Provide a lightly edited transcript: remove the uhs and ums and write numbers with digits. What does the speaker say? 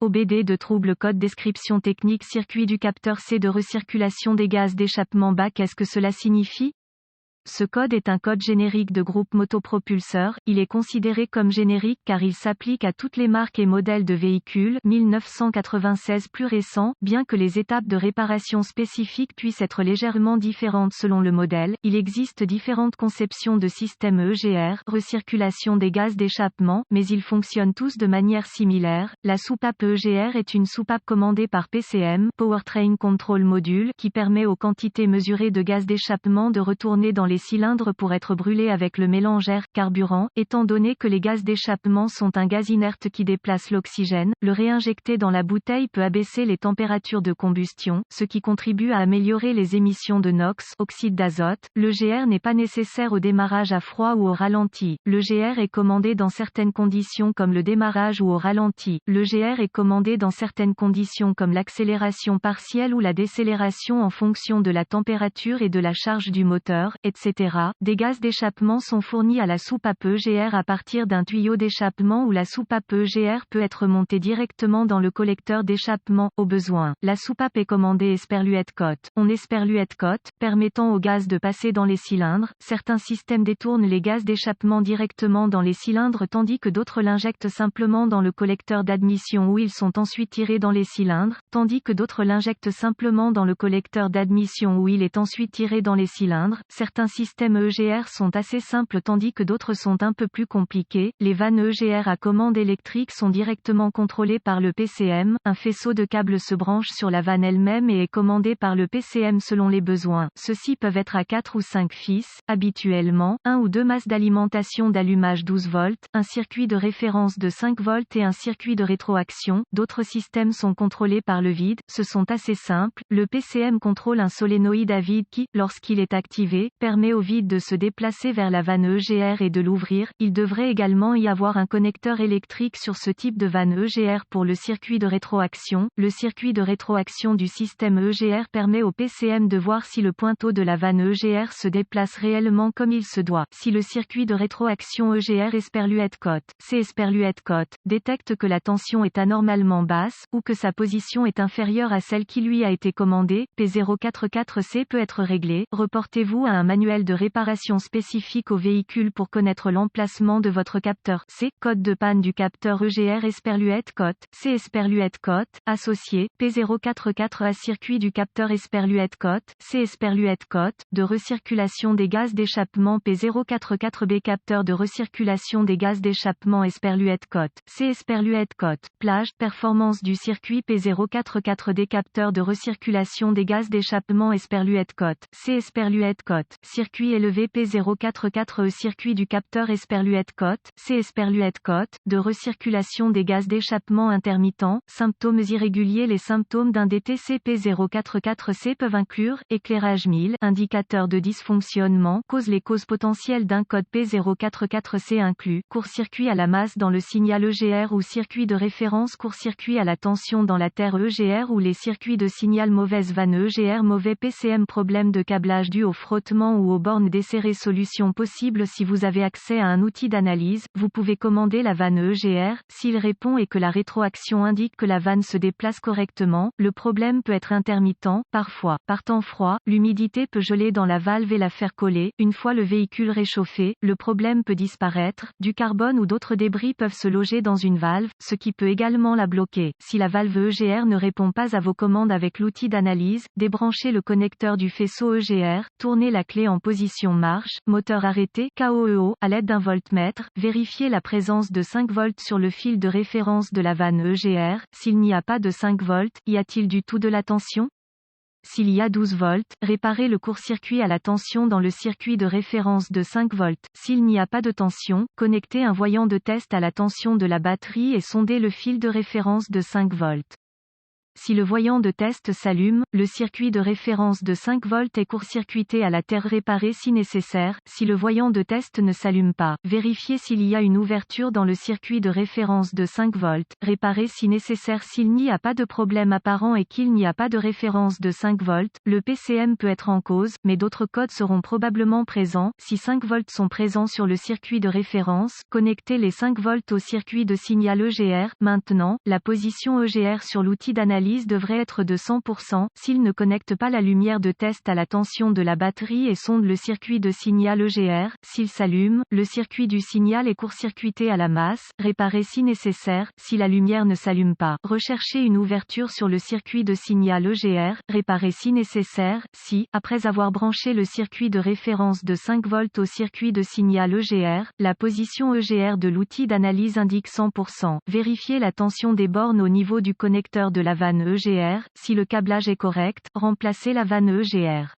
OBD de trouble code description technique circuit du capteur C de recirculation des gaz d'échappement bas. Qu'est-ce que cela signifie? Ce code est un code générique de groupe motopropulseur, il est considéré comme générique car il s'applique à toutes les marques et modèles de véhicules 1996 plus récents, bien que les étapes de réparation spécifiques puissent être légèrement différentes selon le modèle. Il existe différentes conceptions de système EGR, recirculation des gaz d'échappement, mais ils fonctionnent tous de manière similaire. La soupape EGR est une soupape commandée par PCM, Powertrain Control Module, qui permet aux quantités mesurées de gaz d'échappement de retourner dans les cylindres pour être brûlés avec le mélange air-carburant. Étant donné que les gaz d'échappement sont un gaz inerte qui déplace l'oxygène, le réinjecter dans la bouteille peut abaisser les températures de combustion, ce qui contribue à améliorer les émissions de NOx, oxyde d'azote. L'EGR n'est pas nécessaire au démarrage à froid ou au ralenti. L'EGR est commandé dans certaines conditions comme le démarrage ou au ralenti. L'EGR est commandé dans certaines conditions comme l'accélération partielle ou la décélération en fonction de la température et de la charge du moteur, etc. Des gaz d'échappement sont fournis à la soupape EGR à partir d'un tuyau d'échappement où la soupape EGR peut être montée directement dans le collecteur d'échappement, au besoin. La soupape est commandée Esperluette Cote. On Esperluette Cote, permettant au gaz de passer dans les cylindres. Certains systèmes détournent les gaz d'échappement directement dans les cylindres tandis que d'autres l'injectent simplement dans le collecteur d'admission où ils sont ensuite tirés dans les cylindres, tandis que d'autres l'injectent simplement dans le collecteur d'admission où il est ensuite tiré dans les cylindres. Certains systèmes EGR sont assez simples tandis que d'autres sont un peu plus compliqués. Les vannes EGR à commande électrique sont directement contrôlées par le PCM. Un faisceau de câbles se branche sur la vanne elle-même et est commandé par le PCM selon les besoins. Ceux-ci peuvent être à 4 ou 5 fils, habituellement, 1 ou 2 masses d'alimentation d'allumage 12 volts, un circuit de référence de 5 volts et un circuit de rétroaction. D'autres systèmes sont contrôlés par le vide. Ce sont assez simples. Le PCM contrôle un solénoïde à vide qui, lorsqu'il est activé, permet au vide de se déplacer vers la vanne EGR et de l'ouvrir. Il devrait également y avoir un connecteur électrique sur ce type de vanne EGR pour le circuit de rétroaction. Le circuit de rétroaction du système EGR permet au PCM de voir si le pointeau de la vanne EGR se déplace réellement comme il se doit. Si le circuit de rétroaction EGR Esperluette Cote, C Esperluette Cote, détecte que la tension est anormalement basse, ou que sa position est inférieure à celle qui lui a été commandée, P044C peut être réglé. Reportez-vous à un manuel de réparation spécifique au véhicule pour connaître l'emplacement de votre capteur. C. Code de panne du capteur EGR Esperluette Cote, C Esperluette Cote, associé, P044A circuit du capteur Esperluette Cote, C Esperluette Cote, de recirculation des gaz d'échappement P044B capteur de recirculation des gaz d'échappement Esperluette Cote, C Esperluette Cote, plage, performance du circuit P044D capteur de recirculation des gaz d'échappement Esperluette Cote, C Esperluette Cote, circuit élevé P044E circuit du capteur Esperluette Cote, C Esperluette Cote, de recirculation des gaz d'échappement intermittent, symptômes irréguliers. Les symptômes d'un DTC P044C peuvent inclure, éclairage 1000, indicateur de dysfonctionnement, les causes potentielles d'un code P044C inclus, court-circuit à la masse dans le signal EGR ou circuit de référence, court-circuit à la tension dans la terre EGR ou les circuits de signal, mauvaise vanne EGR, mauvais PCM, problème de câblage dû au frottement ou aux bornes desserrées. Solution possible. Si vous avez accès à un outil d'analyse, vous pouvez commander la vanne EGR. S'il répond et que la rétroaction indique que la vanne se déplace correctement, le problème peut être intermittent, parfois. Par temps froid, l'humidité peut geler dans la valve et la faire coller. Une fois le véhicule réchauffé, le problème peut disparaître. Du carbone ou d'autres débris peuvent se loger dans une valve, ce qui peut également la bloquer. Si la valve EGR ne répond pas à vos commandes avec l'outil d'analyse, débranchez le connecteur du faisceau EGR, tournez la clé en position marche, moteur arrêté, KOEO, à l'aide d'un voltmètre, vérifiez la présence de 5 volts sur le fil de référence de la vanne EGR. S'il n'y a pas de 5 volts, y a-t-il du tout de la tension? S'il y a 12 volts, réparez le court-circuit à la tension dans le circuit de référence de 5 volts. S'il n'y a pas de tension, connectez un voyant de test à la tension de la batterie et sondez le fil de référence de 5 volts. Si le voyant de test s'allume, le circuit de référence de 5 volts est court-circuité à la terre réparé si nécessaire. Si le voyant de test ne s'allume pas, vérifiez s'il y a une ouverture dans le circuit de référence de 5 volts, réparez si nécessaire s'il n'y a pas de problème apparent et qu'il n'y a pas de référence de 5 volts. Le PCM peut être en cause, mais d'autres codes seront probablement présents. Si 5 volts sont présents sur le circuit de référence, connectez les 5 volts au circuit de signal EGR. Maintenant, la position EGR sur l'outil d'analyse devrait être de 100%, s'il ne connecte pas la lumière de test à la tension de la batterie et sonde le circuit de signal EGR. S'il s'allume, le circuit du signal est court-circuité à la masse, réparez si nécessaire. Si la lumière ne s'allume pas, recherchez une ouverture sur le circuit de signal EGR, réparez si nécessaire. Si, après avoir branché le circuit de référence de 5 volts au circuit de signal EGR, la position EGR de l'outil d'analyse indique 100%, vérifiez la tension des bornes au niveau du connecteur de la vanne EGR. Si le câblage est correct, remplacez la vanne EGR.